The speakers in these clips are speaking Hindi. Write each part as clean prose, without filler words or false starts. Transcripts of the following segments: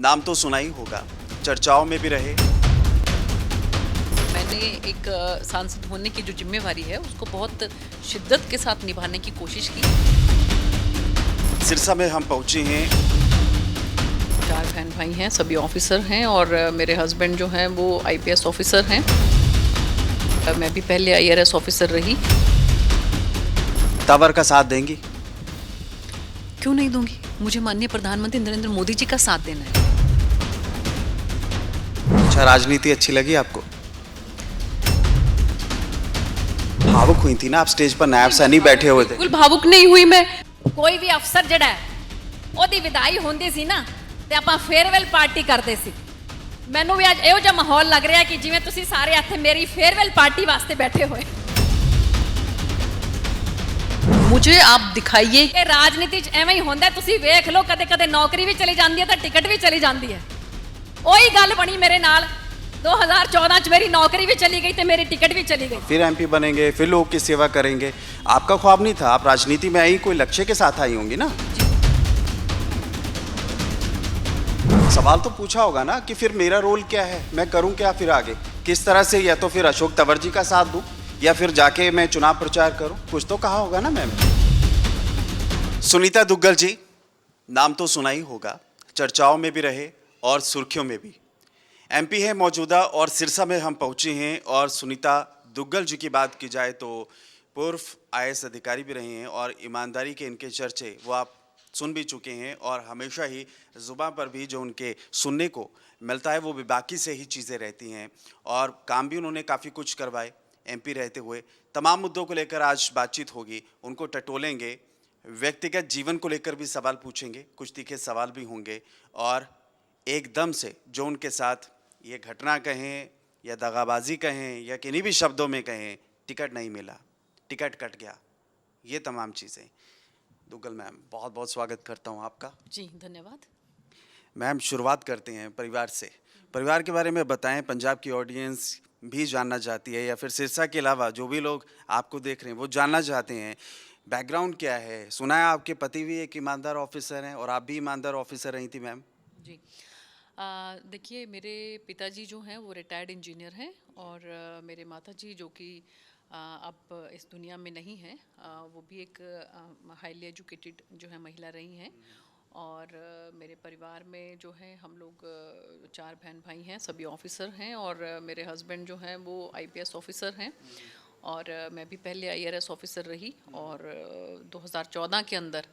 नाम तो सुना ही होगा, चर्चाओं में भी रहे। मैंने एक सांसद होने की जो जिम्मेवारी है उसको बहुत शिद्दत के साथ निभाने की कोशिश की। सिरसा में हम पहुंचे हैं। 4 बहन भाई हैं, सभी ऑफिसर हैं और मेरे हस्बैंड जो हैं वो आईपीएस ऑफिसर हैं। मैं भी पहले आईआरएस ऑफिसर रही। टावर का साथ देंगी? क्यों नहीं दूंगी? मुझे माननीय प्रधानमंत्री नरेंद्र मोदी जी का साथ देना है। अच्छा, राजनीति अच्छी लगी आपको? भावुक हुई थी ना आप स्टेज पर, नायब सैनी बैठे हुए थे। बिल्कुल भावुक नहीं हुई मैं। ਕੋਈ ਵੀ ਅਫਸਰ ਜਿਹੜਾ ਹੈ ਉਹਦੀ ਵਿਦਾਈ ਹੁੰਦੀ ਸੀ ਨਾ ਤੇ ਆਪਾਂ ਫੇਅਰਵੈਲ ਪਾਰਟੀ ਕਰਦੇ ਸੀ। ਮੈਨੂੰ ਵੀ ਅੱਜ ਇਹੋ ਜਿਹਾ ਮਾਹੌਲ ਲੱਗ ਰਿਹਾ ਕਿ ਜਿਵੇਂ ਤੁਸੀਂ ਸਾਰੇ ਇੱਥੇ ਮੇਰੀ ਫੇਅਰਵੈਲ ਪਾਰਟੀ ਵਾਸਤੇ ਬੈਠੇ ਹੋਏ। मुझे आप दिखाइए। ਇਹ ਰਾਜਨੀਤੀ 'ਚ ਐਵੇਂ ਹੀ ਹੁੰਦਾ, ਤੁਸੀਂ ਵੇਖ ਲਓ ਕਦੇ ਕਦੇ ਨੌਕਰੀ ਵੀ ਚਲੀ ਜਾਂਦੀ ਹੈ ਤਾਂ ਟਿਕਟ ਵੀ ਚਲੀ ਜਾਂਦੀ ਹੈ। ਉਹੀ ਗੱਲ ਬਣੀ ਮੇਰੇ ਨਾਲ 2014 ਚ मेरी नौकरी भी चली गई तो मेरी टिकट भी चली गई। फिर एमपी बनेंगे, फिर लोगों की सेवा करेंगे। आपका ख्वाब नहीं था? आप राजनीति में आई कोई लक्ष्य के साथ आई होंगी ना? सवाल तो पूछा होगा ना कि फिर मेरा रोल क्या है, मैं करूं क्या फिर आगे, किस तरह से, या तो फिर अशोक तंवर जी का साथ दूं या फिर जाके मैं चुनाव प्रचार करूं, कुछ तो कहा होगा ना मैम। सुनीता दुग्गल जी, नाम तो सुना ही होगा, चर्चाओं में भी रहे और सुर्खियों में भी। एमपी है मौजूदा और सिरसा में हम पहुंचे हैं। और सुनीता दुग्गल जी की बात की जाए तो पूर्व आईएएस अधिकारी भी रहे हैं और ईमानदारी के इनके चर्चे वो आप सुन भी चुके हैं। और हमेशा ही ज़ुबान पर भी जो उनके सुनने को मिलता है वो भी बाकी से ही चीज़ें रहती हैं। और काम भी उन्होंने काफ़ी कुछ करवाए एमपी रहते हुए। तमाम मुद्दों को लेकर आज बातचीत होगी, उनको टटोलेंगे, व्यक्तिगत जीवन को लेकर भी सवाल पूछेंगे, कुछ तीखे सवाल भी होंगे। और एकदम से जो उनके साथ ये घटना कहें या दगाबाजी कहें या किन्हीं भी शब्दों में कहें, टिकट नहीं मिला, टिकट कट गया, ये तमाम चीज़ें। दुग्गल मैम, बहुत बहुत स्वागत करता हूँ आपका। जी धन्यवाद। मैम, शुरुआत करते हैं परिवार से। परिवार के बारे में बताएं, पंजाब की ऑडियंस भी जानना चाहती है या फिर सिरसा के अलावा जो भी लोग आपको देख रहे हैं वो जानना चाहते हैं बैकग्राउंड क्या है। सुना है आपके पति भी एक ईमानदार ऑफिसर हैं और आप भी ईमानदार ऑफिसर रही थी मैम। जी देखिए, मेरे पिताजी जो हैं वो रिटायर्ड इंजीनियर हैं और मेरे माताजी जो कि अब इस दुनिया में नहीं हैं, वो भी एक हाईली एजुकेटेड जो है महिला रही हैं। और मेरे परिवार में जो है हम लोग 4 बहन भाई हैं, सभी ऑफिसर हैं और मेरे हस्बैंड जो हैं वो आईपीएस ऑफिसर हैं और मैं भी पहले आईआरएस ऑफिसर रही। और 2014 के अंदर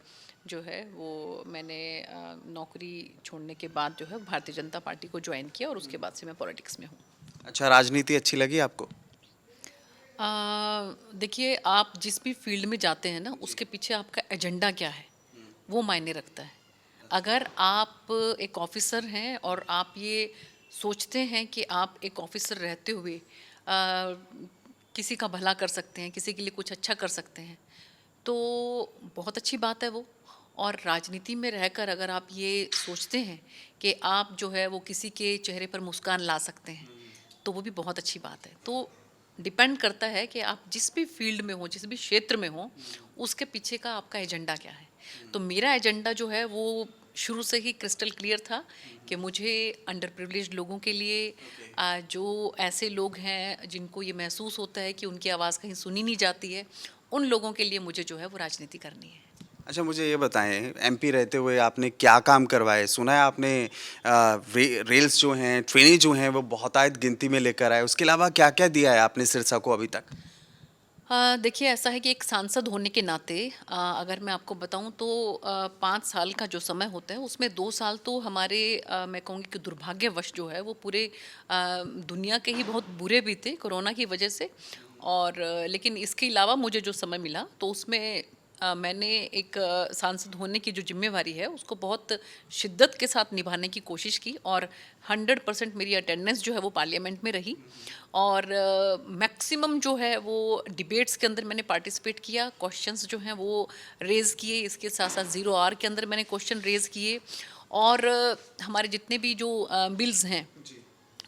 जो है वो मैंने नौकरी छोड़ने के बाद जो है भारतीय जनता पार्टी को ज्वाइन किया और उसके बाद से मैं पॉलिटिक्स में हूँ। अच्छा, राजनीति अच्छी लगी आपको? देखिए, आप जिस भी फील्ड में जाते हैं ना उसके पीछे आपका एजेंडा क्या है वो मायने रखता है। अगर आप एक ऑफिसर हैं और आप ये सोचते हैं कि आप एक ऑफिसर रहते हुए किसी का भला कर सकते हैं, किसी के लिए कुछ अच्छा कर सकते हैं, तो बहुत अच्छी बात है वो। और राजनीति में रहकर अगर आप ये सोचते हैं कि आप जो है वो किसी के चेहरे पर मुस्कान ला सकते हैं तो वो भी बहुत अच्छी बात है। तो डिपेंड करता है कि आप जिस भी फील्ड में हो, जिस भी क्षेत्र में हो, उसके पीछे का आपका एजेंडा क्या है। तो मेरा एजेंडा जो है वो शुरू से ही क्रिस्टल क्लियर था कि मुझे अंडर प्रिविलेज्ड लोगों के लिए जो ऐसे लोग हैं जिनको ये महसूस होता है कि उनकी आवाज़ कहीं सुनी नहीं जाती है, उन लोगों के लिए मुझे जो है वो राजनीति करनी है। अच्छा, मुझे ये बताएं, एमपी रहते हुए आपने क्या काम करवाए? सुना है आपने रेल्स जो हैं, ट्रेनें जो हैं वो बहुतायत गिनती में लेकर आए। उसके अलावा क्या क्या दिया है आपने सिरसा को अभी तक? देखिए, ऐसा है कि एक सांसद होने के नाते अगर मैं आपको बताऊं तो 5 साल का जो समय होता है उसमें 2 साल तो हमारे मैं कहूँगी कि दुर्भाग्यवश जो है वो पूरे दुनिया के ही बहुत बुरे भी थे कोरोना की वजह से। और लेकिन इसके अलावा मुझे जो समय मिला तो उसमें मैंने एक सांसद होने की जो जिम्मेवारी है उसको बहुत शिद्दत के साथ निभाने की कोशिश की और 100% मेरी अटेंडेंस जो है वो पार्लियामेंट में रही। और मैक्सिमम जो है वो डिबेट्स के अंदर मैंने पार्टिसिपेट किया, क्वेश्चंस जो हैं वो रेज़ किए, इसके साथ साथ 0 आवर के अंदर मैंने क्वेश्चन रेज़ किए। और हमारे जितने भी जो बिल्स हैं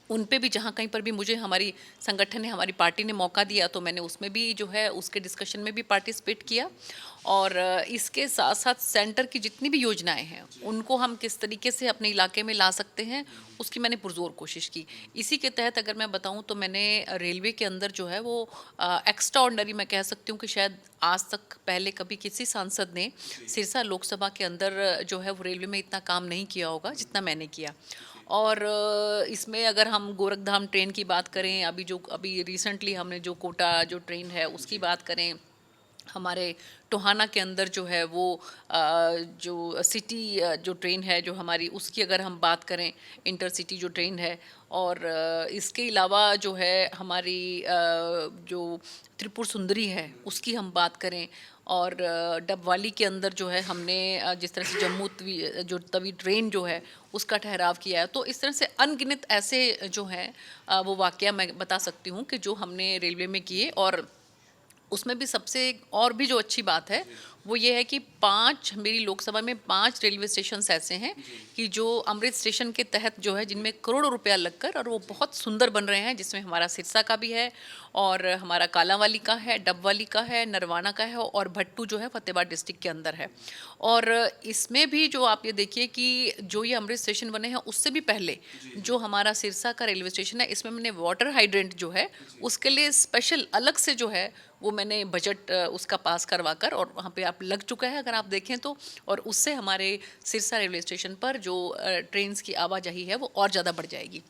उन पे भी जहाँ कहीं पर भी मुझे हमारी संगठन ने, हमारी पार्टी ने मौका दिया तो मैंने उसमें भी जो है उसके डिस्कशन में भी पार्टिसिपेट किया। और इसके साथ साथ सेंटर की जितनी भी योजनाएं हैं उनको हम किस तरीके से अपने इलाके में ला सकते हैं, उसकी मैंने पुरजोर कोशिश की। इसी के तहत अगर मैं बताऊं तो मैंने रेलवे के अंदर जो है वो एक्स्ट्रा ऑर्डिनरी मैं कह सकती हूँ कि शायद आज तक पहले कभी किसी सांसद ने सिरसा लोकसभा के अंदर जो है वो रेलवे में इतना काम नहीं किया होगा जितना मैंने किया। और इसमें अगर हम गोरखधाम ट्रेन की बात करें, अभी रिसेंटली हमने जो कोटा जो ट्रेन है उसकी बात करें, हमारे टोहाना के अंदर जो है वो जो सिटी जो ट्रेन है जो हमारी, उसकी अगर हम बात करें, इंटरसिटी जो ट्रेन है, और इसके अलावा जो है हमारी जो त्रिपुर सुंदरी है उसकी हम बात करें, और डबवाली के अंदर जो है हमने जिस तरह से जम्मू जो तवी ट्रेन जो है उसका ठहराव किया है। तो इस तरह से अनगिनत ऐसे जो हैं वो वाकया मैं बता सकती हूँ कि जो हमने रेलवे में किए। और उसमें भी सबसे और भी जो अच्छी बात है वो ये है कि मेरी लोकसभा में 5 रेलवे स्टेशन ऐसे हैं कि जो अमृत स्टेशन के तहत जो है जिनमें करोड़ों रुपया लगकर और वो बहुत सुंदर बन रहे हैं, जिसमें हमारा सिरसा का भी है और हमारा कालांवाली का है, डबवाली का है, नरवाना का है और भट्टू जो है फतेहाबाद डिस्ट्रिक्ट के अंदर है। और इसमें भी जो आप ये देखिए कि जो ये अमृत स्टेशन बने हैं उससे भी पहले जो हमारा सिरसा का रेलवे स्टेशन है, इसमें मैंने वाटर हाइड्रेंट जो है उसके लिए स्पेशल अलग से जो है वो मैंने बजट उसका पास करवा कर, और वहाँ पे आप लग चुका है अगर आप देखें तो, और उससे हमारे सिरसा रेलवे स्टेशन पर जो ट्रेन्स की आवाजाही है वो और ज़्यादा बढ़ जाएगी।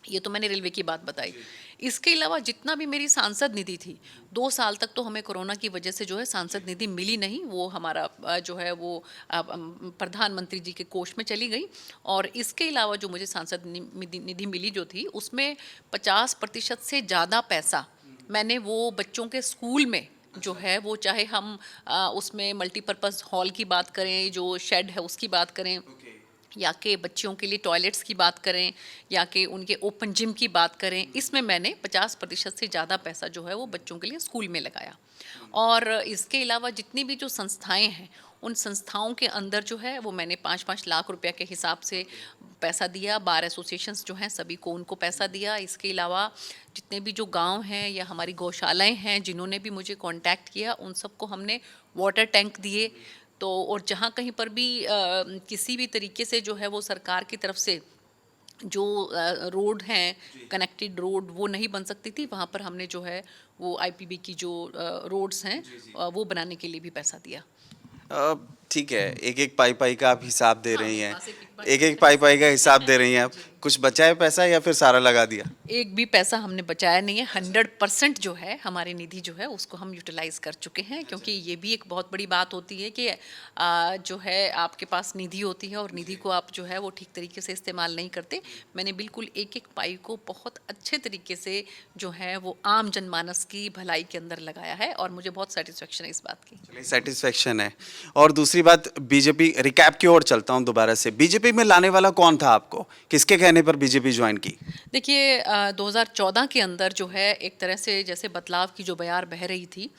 ये तो मैंने रेलवे की बात बताई। इसके अलावा जितना भी मेरी सांसद निधि थी, 2 साल तक तो हमें कोरोना की वजह से जो है सांसद निधि मिली नहीं, वो हमारा जो है वो प्रधानमंत्री जी के कोष में चली गई। और इसके अलावा जो मुझे सांसद निधि मिली जो थी उसमें 50% से ज़्यादा पैसा मैंने वो बच्चों के स्कूल में जो है वो, चाहे हम उसमें मल्टीपर्पज़ हॉल की बात करें, जो शेड है उसकी बात करें, या कि बच्चों के लिए टॉयलेट्स की बात करें, या कि उनके ओपन जिम की बात करें, इसमें मैंने 50% से ज़्यादा पैसा जो है वो बच्चों के लिए स्कूल में लगाया। और इसके अलावा जितनी भी जो संस्थाएं हैं उन संस्थाओं के अंदर जो है वो मैंने 5-5 लाख रुपया के हिसाब से पैसा दिया। बार एसोसिएशंस जो हैं सभी को उनको पैसा दिया। इसके अलावा जितने भी जो गांव हैं या हमारी गौशालाएं हैं जिन्होंने भी मुझे कांटेक्ट किया उन सबको हमने वाटर टैंक दिए। तो और जहाँ कहीं पर भी किसी भी तरीके से जो है वो सरकार की तरफ से जो रोड हैं, कनेक्टेड रोड वो नहीं बन सकती थी, वहाँ पर हमने जो है वो आईपीबी की जो रोड्स हैं वो बनाने के लिए भी पैसा दिया। ठीक है, एक पाई का आप हिसाब दे रही हैं, एक पाई का हिसाब दे रही हैं आप। कुछ बचा है पैसा या फिर सारा लगा दिया? एक भी पैसा हमने बचाया नहीं है। 100% जो है हमारी निधि जो है उसको हम यूटिलाइज कर चुके हैं, क्योंकि ये भी एक बहुत बड़ी बात होती है कि जो है आपके पास निधि होती है और निधि को आप जो है वो ठीक तरीके से इस्तेमाल नहीं करते। मैंने बिल्कुल एक पाई को बहुत अच्छे तरीके से जो है वो आम जनमानस की भलाई के अंदर लगाया है और मुझे बहुत सेटिस्फेक्शन है इस बात की। सेटिस्फेक्शन है। और दूसरी बात, बीजेपी रिकैप की ओर चलता हूँ दोबारा से। बीजेपी में लाने वाला कौन था आपको, किसके कहने पर बीजेपी ज्वाइन की? देखिए 2014 के अंदर जो है एक तरह से जैसे बदलाव की जो बयार बह रही थी,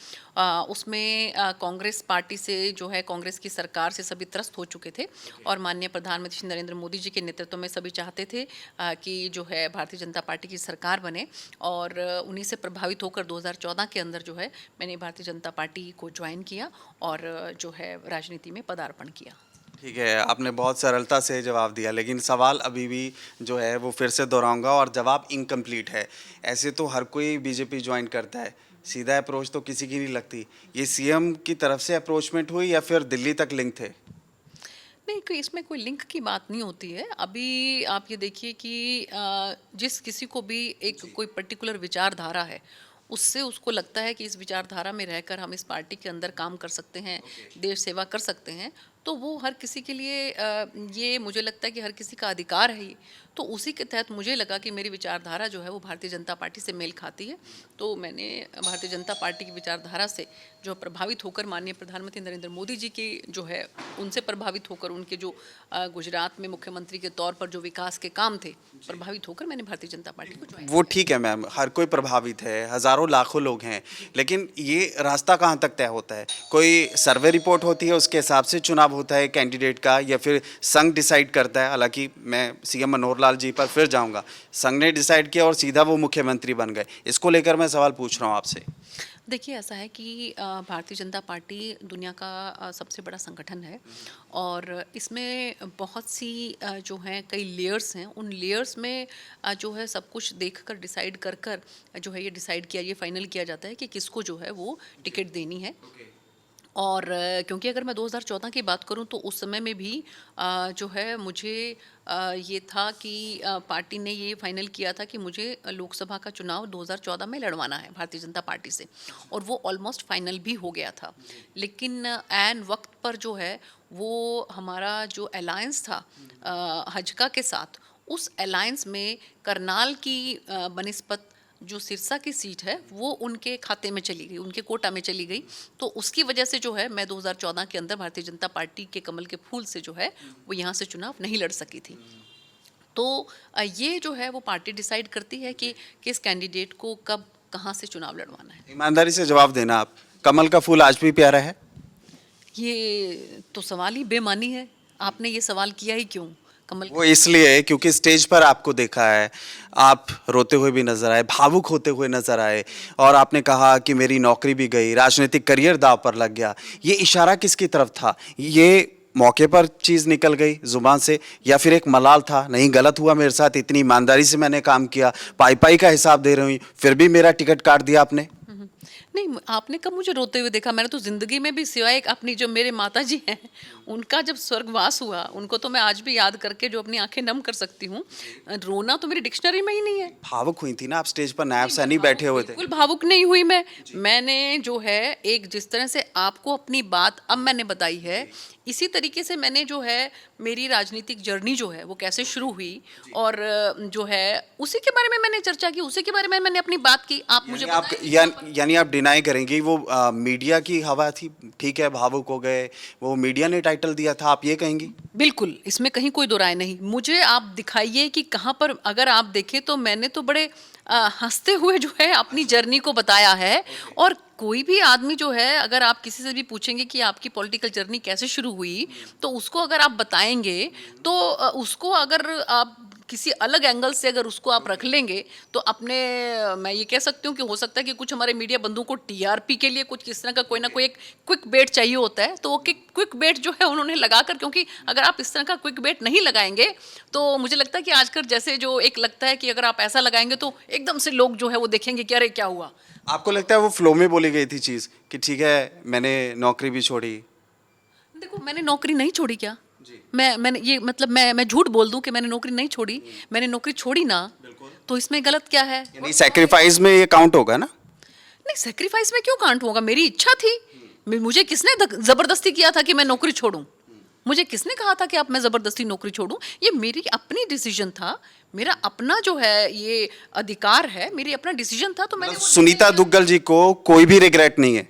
उसमें कांग्रेस पार्टी से जो है कांग्रेस की सरकार से सभी त्रस्त हो चुके थे और माननीय प्रधानमंत्री श्री नरेंद्र मोदी जी के नेतृत्व में सभी चाहते थे कि जो है भारतीय जनता पार्टी की सरकार बने। और उन्हीं से प्रभावित होकर 2014 के अंदर जो है मैंने भारतीय जनता पार्टी को ज्वाइन किया और जो है राजनीति में पदार्पण किया। ठीक है, आपने बहुत सरलता से जवाब दिया, लेकिन सवाल अभी भी जो है वो फिर से दोहराऊंगा और जवाब इनकम्प्लीट है। ऐसे तो हर कोई बीजेपी ज्वाइन करता है, सीधा अप्रोच तो किसी की नहीं लगती। ये सीएम की तरफ से अप्रोचमेंट हुई या फिर दिल्ली तक लिंक थे? नहीं, कोई इसमें कोई लिंक की बात नहीं होती है। अभी आप ये देखिए कि जिस किसी को भी एक कोई पर्टिकुलर विचारधारा है, उससे उसको लगता है कि इस विचारधारा में रहकर हम इस पार्टी के अंदर काम कर सकते हैं, देश सेवा कर सकते हैं, तो वो हर किसी के लिए ये मुझे लगता है कि हर किसी का अधिकार है ही। तो उसी के तहत मुझे लगा कि मेरी विचारधारा जो है वो भारतीय जनता पार्टी से मेल खाती है, तो मैंने भारतीय जनता पार्टी की विचारधारा से जो प्रभावित होकर माननीय प्रधानमंत्री नरेंद्र मोदी जी की जो है उनसे प्रभावित होकर उनके जो गुजरात में मुख्यमंत्री के तौर पर जो विकास के काम थे, प्रभावित होकर मैंने भारतीय जनता पार्टी को ज्वाइन। वो ठीक है मैम, हर कोई प्रभावित है, हज़ारों लाखों लोग हैं, लेकिन ये रास्ता कहाँ तक तय होता है? कोई सर्वे रिपोर्ट होती है, उसके हिसाब से चुनाव होता है कैंडिडेट का, या फिर संघ डिसाइड करता है? हालांकि मैं सीएम मनोहर लाल जी पर फिर जाऊंगा, संघ ने डिसाइड किया और सीधा वो मुख्यमंत्री बन गए। इसको लेकर मैं सवाल पूछ रहा हूँ आपसे। देखिए ऐसा है कि भारतीय जनता पार्टी दुनिया का सबसे बड़ा संगठन है और इसमें बहुत सी जो हैं कई लेयर्स हैं। उन लेयर्स में जो है सब कुछ देखकर डिसाइड कर कर जो है ये डिसाइड किया, ये फाइनल किया जाता है कि किसको जो है वो टिकट देनी है। और क्योंकि अगर मैं 2014 की बात करूं तो उस समय में भी जो है मुझे ये था कि पार्टी ने ये फाइनल किया था कि मुझे लोकसभा का चुनाव 2014 में लड़वाना है भारतीय जनता पार्टी से, और वो ऑलमोस्ट फाइनल भी हो गया था। लेकिन ऐन वक्त पर जो है वो हमारा जो अलायंस था हजका के साथ, उस अलायंस में करनाल की बनिस्पत जो सिरसा की सीट है वो उनके खाते में चली गई, उनके कोटा में चली गई। तो उसकी वजह से जो है मैं 2014 के अंदर भारतीय जनता पार्टी के कमल के फूल से जो है वो यहाँ से चुनाव नहीं लड़ सकी थी। तो ये जो है वो पार्टी डिसाइड करती है कि किस कैंडिडेट को कब कहाँ से चुनाव लड़वाना है। ईमानदारी से जवाब देना, आप कमल का फूल आज भी प्यारा है? ये तो सवाल ही बेमानी है, आपने ये सवाल किया ही क्यों? कमल वो इसलिए क्योंकि स्टेज पर आपको देखा है, आप रोते हुए भी नजर आए, भावुक होते हुए नजर आए, और आपने कहा कि मेरी नौकरी भी गई, राजनीतिक करियर दांव पर लग गया। ये इशारा किसकी तरफ था? ये मौके पर चीज निकल गई जुबान से, या फिर एक मलाल था, नहीं गलत हुआ मेरे साथ, इतनी ईमानदारी से मैंने काम किया, पाई पाई का हिसाब दे रही हूँ, फिर भी मेरा टिकट काट दिया आपने? नहीं, आपने कब मुझे रोते हुए देखा? मैंने तो जिंदगी में भी सिवाय अपनी जो मेरे माता जी हैं उनका जब स्वर्गवास हुआ, उनको तो मैं आज भी याद करके जो अपनी आंखें नम कर सकती हूँ, रोना तो मेरी डिक्शनरी में ही नहीं है। भावुक हुई थी ना आप स्टेज पर, नायब सैनी बैठे हुए थे। बिल्कुल भावुक नहीं हुई मैंने जो है एक जिस तरह से आपको अपनी बात अब मैंने बताई है, इसी तरीके से मैंने जो है मेरी राजनीतिक जर्नी जो है वो कैसे शुरू हुई और जो है उसी के बारे में मैंने चर्चा की, उसी के बारे में मैंने अपनी बात की। आप मुझे यानी आप डिनाई करेंगे वो मीडिया की हवा थी? ठीक है, भावुक हो गए, वो मीडिया ने टाइटल दिया था, आप ये कहेंगी? बिल्कुल, इसमें कहीं कोई दो राय नहीं। मुझे आप दिखाइए कि कहाँ पर, अगर आप देखें तो मैंने तो बड़े हंसते हुए जो है अपनी जर्नी को बताया है। और कोई भी आदमी जो है, अगर आप किसी से भी पूछेंगे कि आपकी पॉलिटिकल जर्नी कैसे शुरू हुई, तो उसको अगर आप बताएंगे तो उसको अगर आप किसी अलग एंगल से अगर उसको आप रख लेंगे तो अपने, मैं ये कह सकती हूँ कि हो सकता है कि कुछ हमारे मीडिया बंधुओं को टीआरपी के लिए कुछ किस तरह का कोई ना कोई एक क्विक बेट चाहिए होता है, तो वो क्विक बेट जो है उन्होंने लगाकर, क्योंकि अगर आप इस तरह का क्विक बेट नहीं लगाएंगे तो मुझे लगता है कि आजकल जैसे जो एक लगता है कि अगर आप ऐसा लगाएंगे तो एकदम से लोग जो है वो देखेंगे कि अरे क्या हुआ। आपको लगता है वो फ्लो में बोली गई थी चीज कि ठीक है मैंने नौकरी भी छोड़ी? देखो, मैंने नौकरी नहीं छोड़ी क्या? मैंने ये मतलब मैं झूठ बोल दूं कि मैंने नौकरी नहीं छोड़ी? मैंने नौकरी छोड़ी ना, तो इसमें गलत क्या है? यानी सैक्रिफाइस में ये काउंट होगा ना? नहीं, सैक्रिफाइस में क्यों काउंट होगा? मेरी इच्छा थी। मुझे किसने जबरदस्ती किया था कि मैं नौकरी छोड़ूं? मुझे किसने कहा था कि आप मैं जबरदस्ती नौकरी छोड़ूं? ये मेरी अपनी डिसीजन था, मेरा अपना जो है ये अधिकार है, मेरी अपना डिसीजन था। तो मैंने सुनीता दुग्गल जी को कोई भी रिग्रेट नहीं है?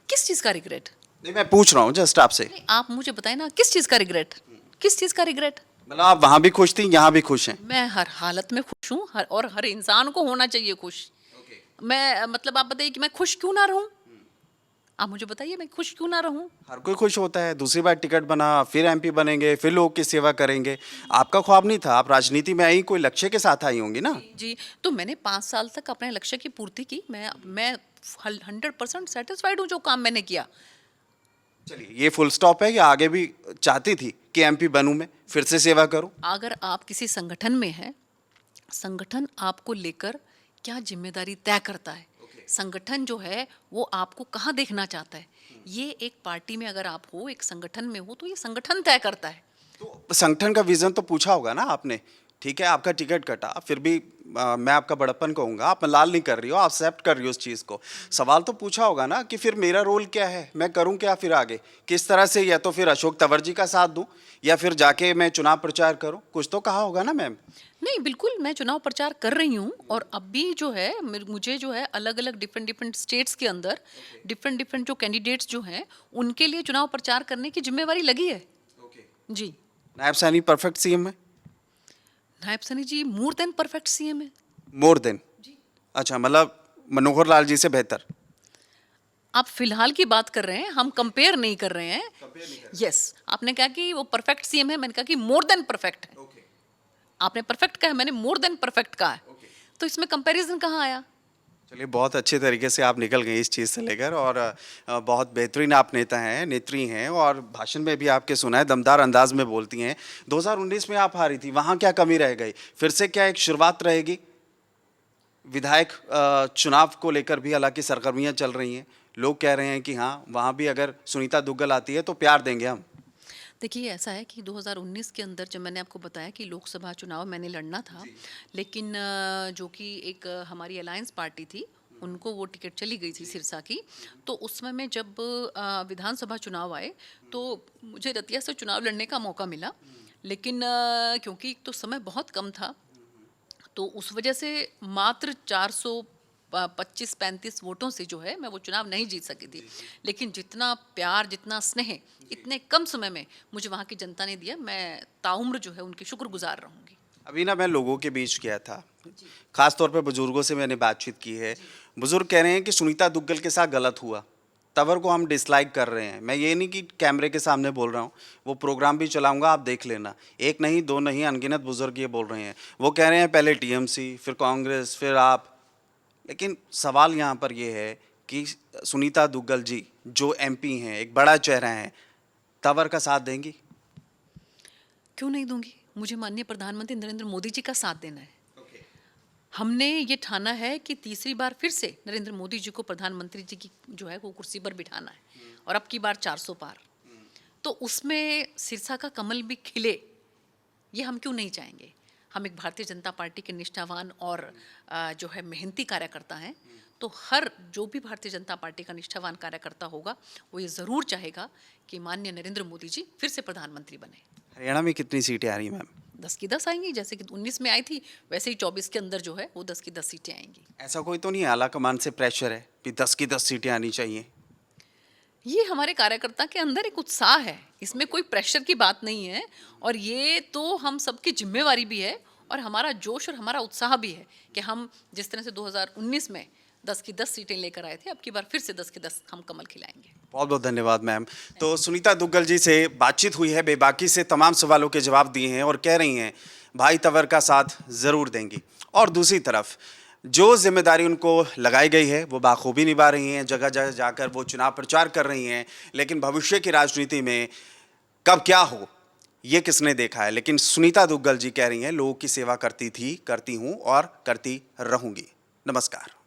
किस चीज का रिग्रेट? नहीं, मैं पूछ रहा हूँ जस्ट आपसे। आप मुझे बताएं ना, किस चीज का रिग्रेट? किस चीज का रिग्रेट? मतलब आप वहां भी खुश थी, यहाँ भी खुश हैं? मैं हर हालत में खुश हूँ, और हर इंसान को होना चाहिए खुश। मैं मतलब आप बताइए कि मैं खुश क्यों ना रहूं? आप मुझे बताइए मैं खुश क्यों ना रहूं? हर कोई खुश होता है, दूसरी बार टिकट बना, फिर एमपी बनेंगे, फिर लोगों की सेवा करेंगे। आपका ख्वाब नहीं था? आप राजनीति में आई कोई लक्ष्य के साथ आई होंगी ना? जी, तो मैंने 5 साल तक अपने लक्ष्य की पूर्ति की। मैं 100% सेटिस्फाइड हूँ जो काम मैंने किया। चलिए, ये फुल स्टॉप है या आगे भी चाहती थी कि एमपी बनूं मैं, फिर से सेवा करूं? अगर आप किसी संगठन में हैं, संगठन आपको लेकर क्या जिम्मेदारी तय करता है। संगठन जो है वो आपको कहाँ देखना चाहता है, ये एक पार्टी में अगर आप हो, एक संगठन में हो, तो ये संगठन तय करता है। तो संगठन का विजन तो पूछा होगा ना आपने? ठीक है, आपका टिकट कटा, फिर भी मैं आपका बड़प्पन कहूँगा, आप मलाल नहीं कर रही हो, आप एक्सेप्ट कर रही हो उस चीज़ को। सवाल तो पूछा होगा ना कि फिर मेरा रोल क्या है, मैं करूँ क्या फिर आगे, किस तरह से, या तो फिर अशोक तंवर जी का साथ दूँ या फिर जाके मैं चुनाव प्रचार करूँ, कुछ तो कहा होगा ना मैम? नहीं, बिल्कुल मैं चुनाव प्रचार कर रही हूँ, और अभी जो है मुझे जो है अलग अलग डिफरेंट स्टेट्स के अंदर डिफरेंट जो कैंडिडेट्स जो हैं उनके लिए चुनाव प्रचार करने की जिम्मेवारी लगी है। जी। नायब सैनी परफेक्ट सीएम है? Nayab Saini ji more than perfect CM है। More than? अच्छा, मतलब मनोहर लाल जी से बेहतर? आप फिलहाल की बात कर रहे हैं, हम कंपेयर नहीं कर रहे हैं। यस, आपने कहा कि वो परफेक्ट सीएम है, मैंने कहा कि मोर देन परफेक्ट है। आपने परफेक्ट कहा, मैंने मोर देन परफेक्ट कहा है। तो इसमें कंपैरिजन कहाँ आया? चलिए, बहुत अच्छे तरीके से आप निकल गए इस चीज़ से लेकर, और बहुत बेहतरीन आप नेता हैं, नेत्री हैं, और भाषण में भी आपके सुना है दमदार अंदाज में बोलती हैं। 2019 में आप हारी थी, वहाँ क्या कमी रह गई? फिर से क्या एक शुरुआत रहेगी? विधायक चुनाव को लेकर भी हालांकि सरगर्मियाँ चल रही हैं, लोग कह रहे हैं कि हाँ, वहाँ भी अगर सुनीता दुग्गल आती है तो प्यार देंगे हम। देखिए, ऐसा है कि 2019 के अंदर जब मैंने आपको बताया कि लोकसभा चुनाव मैंने लड़ना था, लेकिन जो कि एक हमारी अलायंस पार्टी थी, उनको वो टिकट चली गई थी सिरसा की। तो उस समय में जब विधानसभा चुनाव आए तो मुझे रतिया से चुनाव लड़ने का मौका मिला, लेकिन क्योंकि एक तो समय बहुत कम था, तो उस वजह से मात्र 425-35 वोटों से जो है मैं वो चुनाव नहीं जीत सकी थी। लेकिन जितना प्यार, जितना स्नेह इतने कम समय में मुझे वहाँ की जनता ने दिया, मैं ताउम्र जो है उनकी शुक्रगुजार रहूँगी। अभी ना मैं लोगों के बीच गया था, खास तौर पे बुजुर्गों से मैंने बातचीत की है। बुजुर्ग कह रहे हैं कि सुनीता दुग्गल के साथ गलत हुआ, तंवर को हम डिसलाइक कर रहे हैं। मैं ये नहीं कि कैमरे के सामने बोल रहा हूँ, वो प्रोग्राम भी चलाऊंगा, आप देख लेना। एक नहीं, दो नहीं, अनगिनत बुजुर्ग ये बोल रहे हैं। वो कह रहे हैं पहले टीएमसी, फिर कांग्रेस, फिर आप। लेकिन सवाल यहाँ पर ये है कि सुनीता दुग्गल जी जो एमपी हैं, एक बड़ा चेहरा है, तंवर का साथ देंगी? क्यों नहीं दूंगी? मुझे माननीय प्रधानमंत्री नरेंद्र मोदी जी का साथ देना है। हमने ये ठाना है कि तीसरी बार फिर से नरेंद्र मोदी जी को प्रधानमंत्री जी की जो है वो कुर्सी पर बिठाना है, और अब की बार 400 पार। तो उसमें सिरसा का कमल भी खिले, ये हम क्यों नहीं चाहेंगे? हम एक भारतीय जनता पार्टी के निष्ठावान और जो है मेहनती कार्यकर्ता हैं, तो हर जो भी भारतीय जनता पार्टी का निष्ठावान कार्यकर्ता होगा वो ये ज़रूर चाहेगा कि माननीय नरेंद्र मोदी जी फिर से प्रधानमंत्री बने। हरियाणा में कितनी सीटें आ रही हैं मैम? 10 की 10 आएंगी, जैसे कि 19 में आई थी, वैसे ही 24 के अंदर जो है वो 10 की 10 सीटें आएंगी। ऐसा कोई तो नहीं आला कमान से प्रेशर है कि 10 की 10 सीटें आनी चाहिए? ये हमारे कार्यकर्ता के अंदर एक उत्साह है, इसमें कोई प्रेशर की बात नहीं है, और ये तो हम सबकी जिम्मेवारी भी है, और हमारा जोश और हमारा उत्साह भी है कि हम जिस तरह से 2019 में 10 की 10 सीटें लेकर आए थे, अब की बार फिर से 10 की 10 हम कमल खिलाएंगे। बहुत बहुत धन्यवाद मैम। तो सुनीता दुग्गल जी से बातचीत हुई है, बेबाकी से तमाम सवालों के जवाब दिए हैं, और कह रही हैं भाई तंवर का साथ ज़रूर देंगी। और दूसरी तरफ जो जिम्मेदारी उनको लगाई गई है वो बाखूबी निभा रही हैं, जगह जगह जाकर वो चुनाव प्रचार कर रही हैं। लेकिन भविष्य की राजनीति में कब क्या हो ये किसने देखा है? लेकिन सुनीता दुग्गल जी कह रही हैं लोगों की सेवा करती थी, करती हूँ और करती रहूँगी। नमस्कार।